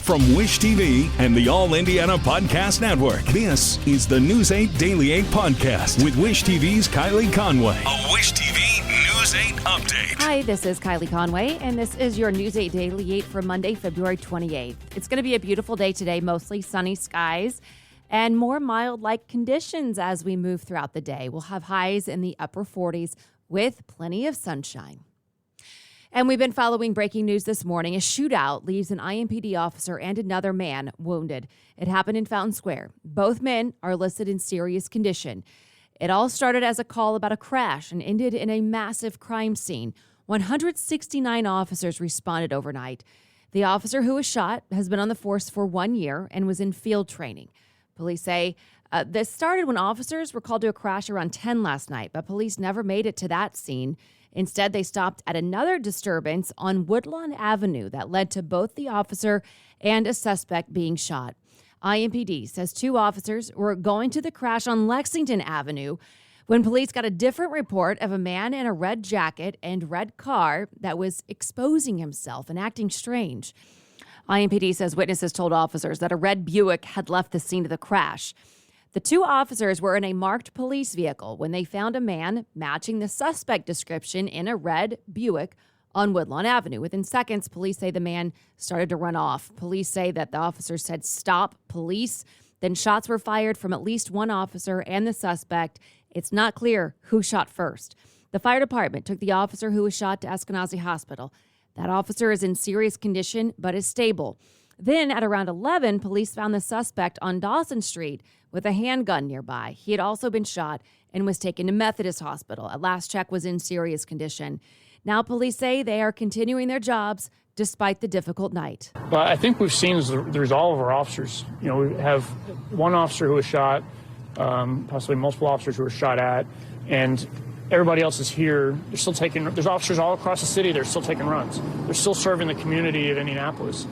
From Wish TV and the All Indiana Podcast Network, this is the News 8 Daily 8 Podcast with Wish TV's Kylie Conway. A Wish TV News 8 update. Hi, this is Kylie Conway, and this is your News 8 Daily 8 for Monday, February 28th. It's going to be a beautiful day today, mostly sunny skies and more mild-like conditions as we move throughout the day. We'll have highs in the upper 40s with plenty of sunshine. And we've been following breaking news this morning. A shootout leaves an IMPD officer and another man wounded. It happened in Fountain Square. Both men are listed in serious condition. It all started as a call about a crash and ended in a massive crime scene. 169 officers responded overnight. The officer who was shot has been on the force for 1 year and was in field training. Police say this started when officers were called to a crash around 10 last night, but police never made it to that scene. Instead, they stopped at another disturbance on Woodlawn Avenue that led to both the officer and a suspect being shot. IMPD says two officers were going to the crash on Lexington Avenue when police got a different report of a man in a red jacket and red car that was exposing himself and acting strange. IMPD says witnesses told officers that a red Buick had left the scene of the crash. The two officers were in a marked police vehicle when they found a man matching the suspect description in a red Buick on Woodlawn Avenue. Within seconds, police say the man started to run off. Police say that the officer said, "Stop, police." Then shots were fired from at least one officer and the suspect. It's not clear who shot first. The fire department took the officer who was shot to Eskenazi Hospital. That officer is in serious condition but is stable. Then at around 11, police found the suspect on Dawson Street with a handgun nearby. He had also been shot and was taken to Methodist Hospital. At last check, was in serious condition. Now police say they are continuing their jobs despite the difficult night. Well, I think we've seen the resolve of our officers. You know, we have one officer who was shot, possibly multiple officers who were shot at, and everybody else is here. They're still there's officers all across the city. They're still taking runs. They're still serving the community of Indianapolis.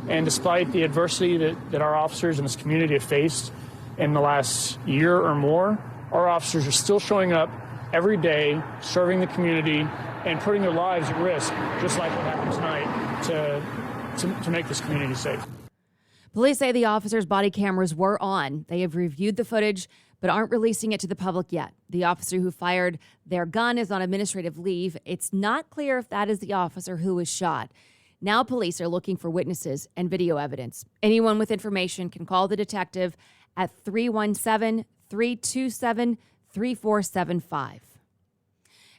And despite the adversity that our officers in this community have faced in the last year or more, our officers are still showing up every day, serving the community and putting their lives at risk, just like what happened tonight, to make this community safe. Police say the officers' body cameras were on. They have reviewed the footage, but aren't releasing it to the public yet. The officer who fired their gun is on administrative leave. It's not clear if that is the officer who was shot. Now police are looking for witnesses and video evidence. Anyone with information can call the detective at 317-327-3475.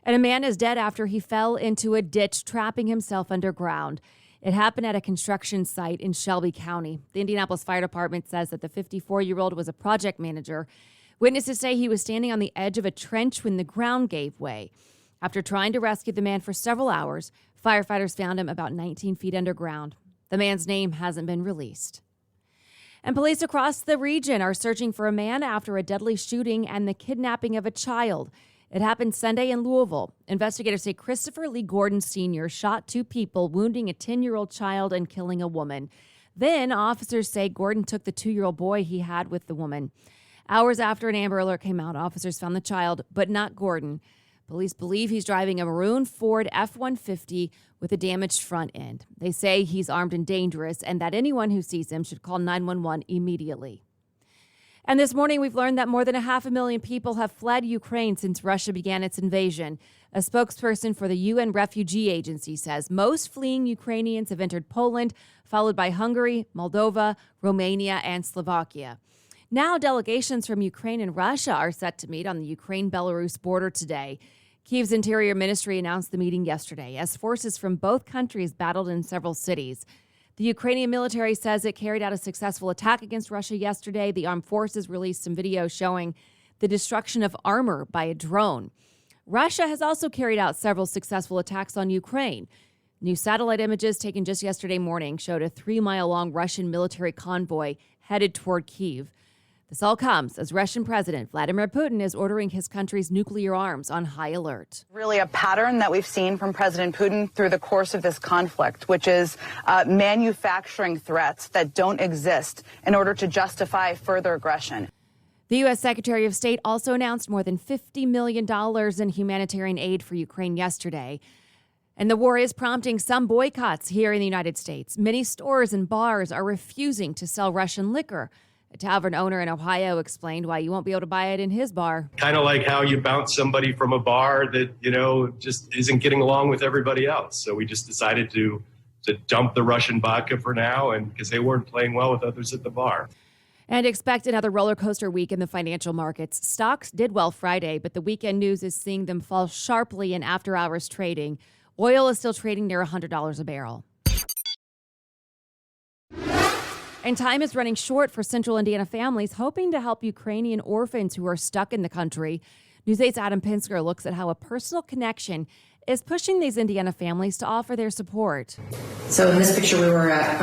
And a man is dead after he fell into a ditch, trapping himself underground. It happened at a construction site in Shelby County. The Indianapolis Fire Department says that the 54-year-old was a project manager. Witnesses say he was standing on the edge of a trench when the ground gave way. After trying to rescue the man for several hours, firefighters found him about 19 feet underground. The man's name hasn't been released. And police across the region are searching for a man after a deadly shooting and the kidnapping of a child. It happened Sunday in Louisville. Investigators say Christopher Lee Gordon Sr. shot two people, wounding a 10-year-old child and killing a woman. Then officers say Gordon took the 2-year-old boy he had with the woman. Hours after an Amber Alert came out, officers found the child, but not Gordon. Police believe he's driving a maroon Ford F-150 with a damaged front end. They say he's armed and dangerous and that anyone who sees him should call 911 immediately. And this morning, we've learned that more than 500,000 people have fled Ukraine since Russia began its invasion. A spokesperson for the UN Refugee Agency says most fleeing Ukrainians have entered Poland, followed by Hungary, Moldova, Romania, and Slovakia. Now, delegations from Ukraine and Russia are set to meet on the Ukraine-Belarus border today. Kyiv's Interior Ministry announced the meeting yesterday as forces from both countries battled in several cities. The Ukrainian military says it carried out a successful attack against Russia yesterday. The armed forces released some video showing the destruction of armor by a drone. Russia has also carried out several successful attacks on Ukraine. New satellite images taken just yesterday morning showed a 3-mile-long Russian military convoy headed toward Kyiv. This all comes as Russian President Vladimir Putin is ordering his country's nuclear arms on high alert. Really a pattern that we've seen from President Putin through the course of this conflict, which is manufacturing threats that don't exist in order to justify further aggression. The U.S. Secretary of State also announced more than $50 million in humanitarian aid for Ukraine yesterday. And the war is prompting some boycotts here in the United States. Many stores and bars are refusing to sell Russian liquor. A tavern owner in Ohio explained why you won't be able to buy it in his bar. Kind of like how you bounce somebody from a bar that, just isn't getting along with everybody else. So we just decided to dump the Russian vodka for now, and because they weren't playing well with others at the bar. And expect another roller coaster week in the financial markets. Stocks did well Friday, but the weekend news is seeing them fall sharply in after-hours trading. Oil is still trading near $100 a barrel. And time is running short for Central Indiana families hoping to help Ukrainian orphans who are stuck in the country. News 8's Adam Pinsker looks at how a personal connection is pushing these Indiana families to offer their support. So in this picture, we were at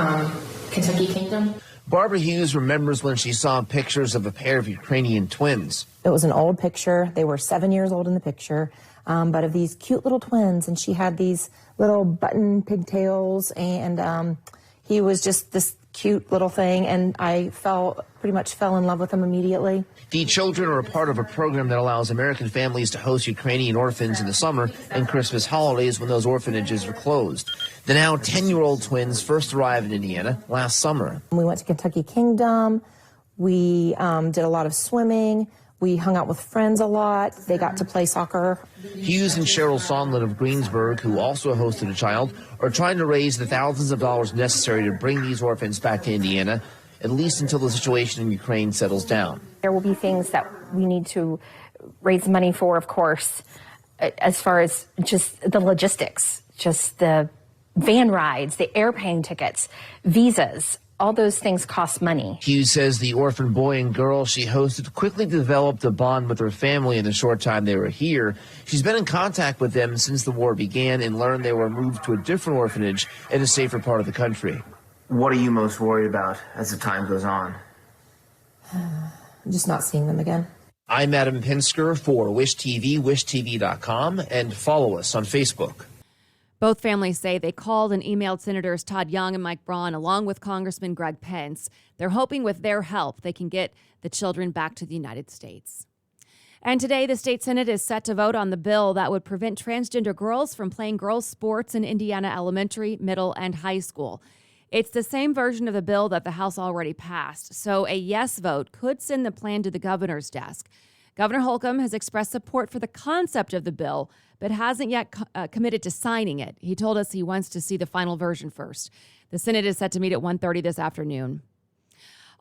Kentucky Kingdom. Barbara Hughes remembers when she saw pictures of a pair of Ukrainian twins. It was an old picture. They were 7 years old in the picture, but of these cute little twins. And she had these little button pigtails, and he was just this cute little thing. And I pretty much fell in love with him immediately. The children are a part of a program that allows American families to host Ukrainian orphans in the summer and Christmas holidays when those orphanages are closed. The now 10-year-old twins first arrived in Indiana last summer. We went to Kentucky Kingdom. We did a lot of swimming. We hung out with friends a lot. They got to play soccer. Hughes and Cheryl Sondland of Greensburg, who also hosted a child, are trying to raise the thousands of dollars necessary to bring these orphans back to Indiana, at least until the situation in Ukraine settles down. There will be things that we need to raise money for, of course, as far as just the logistics, just the van rides, the airplane tickets, visas. All those things cost money. Hughes says the orphan boy and girl she hosted quickly developed a bond with her family in the short time they were here. She's been in contact with them since the war began and learned they were moved to a different orphanage in a safer part of the country. What are you most worried about as the time goes on? Just not seeing them again. I'm Adam Pinsker for Wish TV, wishtv.com, and follow us on Facebook. Both families say they called and emailed Senators Todd Young and Mike Braun, along with Congressman Greg Pence. They're hoping with their help they can get the children back to the United States. And today, the state Senate is set to vote on the bill that would prevent transgender girls from playing girls' sports in Indiana elementary, middle, and high school. It's the same version of the bill that the House already passed, so a yes vote could send the plan to the governor's desk. Governor Holcomb has expressed support for the concept of the bill, but hasn't yet committed to signing it. He told us he wants to see the final version first. The Senate is set to meet at 1:30 this afternoon.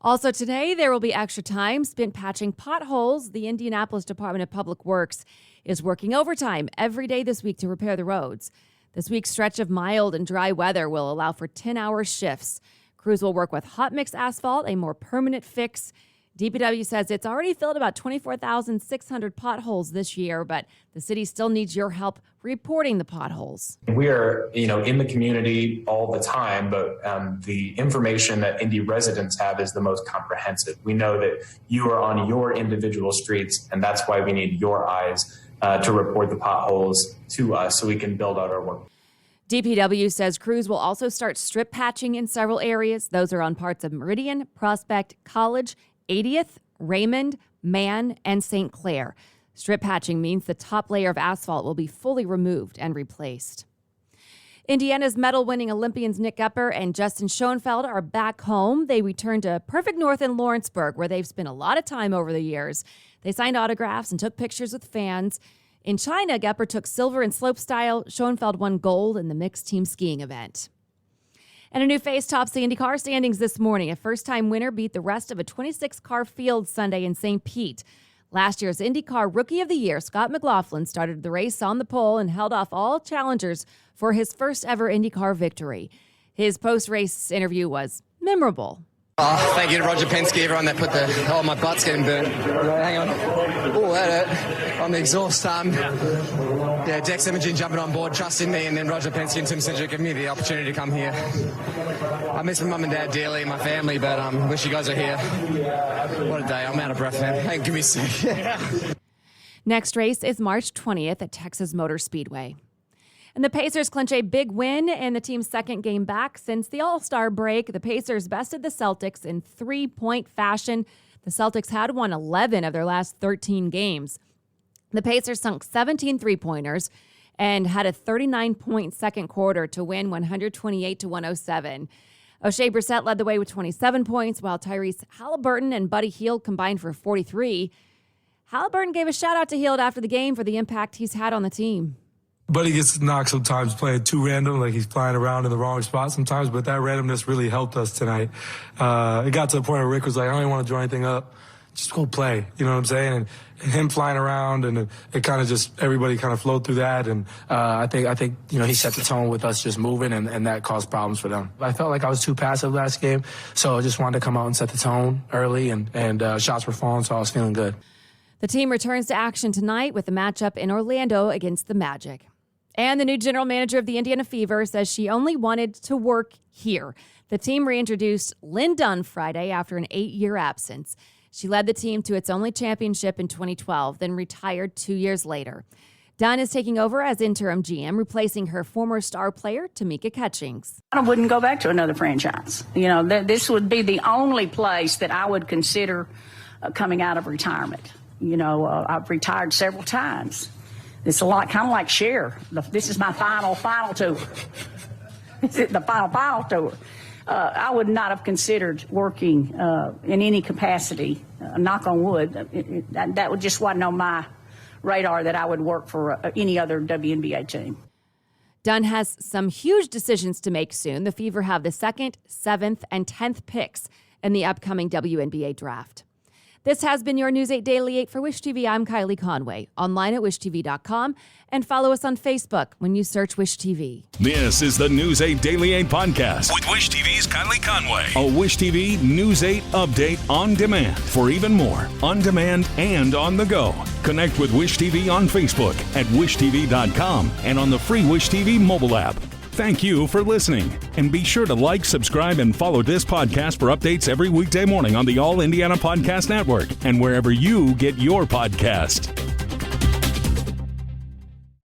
Also today, there will be extra time spent patching potholes. The Indianapolis Department of Public Works is working overtime every day this week to repair the roads. This week's stretch of mild and dry weather will allow for 10-hour shifts. Crews will work with hot mix asphalt, a more permanent fix. DPW says it's already filled about 24,600 potholes this year, but the city still needs your help reporting the potholes. We are, in the community all the time, but the information that Indy residents have is the most comprehensive. We know that you are on your individual streets, and that's why we need your eyes to report the potholes to us so we can build out our work. DPW says crews will also start strip patching in several areas. Those are on parts of Meridian, Prospect, College, 80th, Raymond, Mann, and St. Clair. Strip patching means the top layer of asphalt will be fully removed and replaced. Indiana's medal-winning Olympians Nick Epper and Justin Schoenfeld are back home. They returned to Perfect North in Lawrenceburg, where they've spent a lot of time over the years. They signed autographs and took pictures with fans. In China, Epper took silver in slopestyle. Schoenfeld won gold in the mixed team skiing event. And a new face tops the IndyCar standings this morning. A first-time winner beat the rest of a 26-car field Sunday in St. Pete. Last year's IndyCar Rookie of the Year, Scott McLaughlin, started the race on the pole and held off all challengers for his first-ever IndyCar victory. His post-race interview was memorable. Thank you to Roger Penske, everyone that put my butt's getting burnt. Hang on. Oh, that hurt. On the exhaust. Dex Imogen jumping on board, trusting me, and then Roger Penske and Tim Cedric giving me the opportunity to come here. I miss my mum and dad dearly and my family, but wish you guys were here. What a day. I'm out of breath, man. Hey, give me a sec. Next race is March 20th at Texas Motor Speedway. And the Pacers clinch a big win in the team's second game back since the All-Star break. The Pacers bested the Celtics in three-point fashion. The Celtics had won 11 of their last 13 games. The Pacers sunk 17 three-pointers, and had a 39-point second quarter to win 128-107. O'Shea Brissett led the way with 27 points, while Tyrese Halliburton and Buddy Hield combined for 43. Halliburton gave a shout-out to Hield after the game for the impact he's had on the team. Buddy gets knocked sometimes playing too random, like he's flying around in the wrong spot sometimes, but that randomness really helped us tonight. It got to the point where Rick was like, I don't even want to draw anything up. Just go play, you know what I'm saying? And him flying around, and it kind of just, everybody kind of flowed through that. And I think he set the tone with us just moving, and that caused problems for them. I felt like I was too passive last game, so I just wanted to come out and set the tone early, and shots were falling, so I was feeling good. The team returns to action tonight with a matchup in Orlando against the Magic. And the new general manager of the Indiana Fever says she only wanted to work here. The team reintroduced Lynn Dunn Friday after an 8-year absence. She led the team to its only championship in 2012, then retired 2 years later. Dunn is taking over as interim GM, replacing her former star player, Tamika Catchings. I wouldn't go back to another franchise. This would be the only place that I would consider coming out of retirement. I've retired several times. It's a lot, kind of like Cher. This is my final tour. The final tour. I would not have considered working in any capacity, knock on wood. That would just wasn't on my radar that I would work for any other WNBA team. Dunn has some huge decisions to make soon. The Fever have the 2nd, 7th, and 10th picks in the upcoming WNBA draft. This has been your News 8 Daily 8 for Wish TV. I'm Kylie Conway, online at wishtv.com, and follow us on Facebook when you search Wish TV. This is the News 8 Daily 8 podcast with Wish TV's Kylie Conway. A Wish TV News 8 update on demand for even more on demand and on the go. Connect with Wish TV on Facebook at wishtv.com and on the free Wish TV mobile app. Thank you for listening, and be sure to like, subscribe, and follow this podcast for updates every weekday morning on the All Indiana Podcast Network and wherever you get your podcast.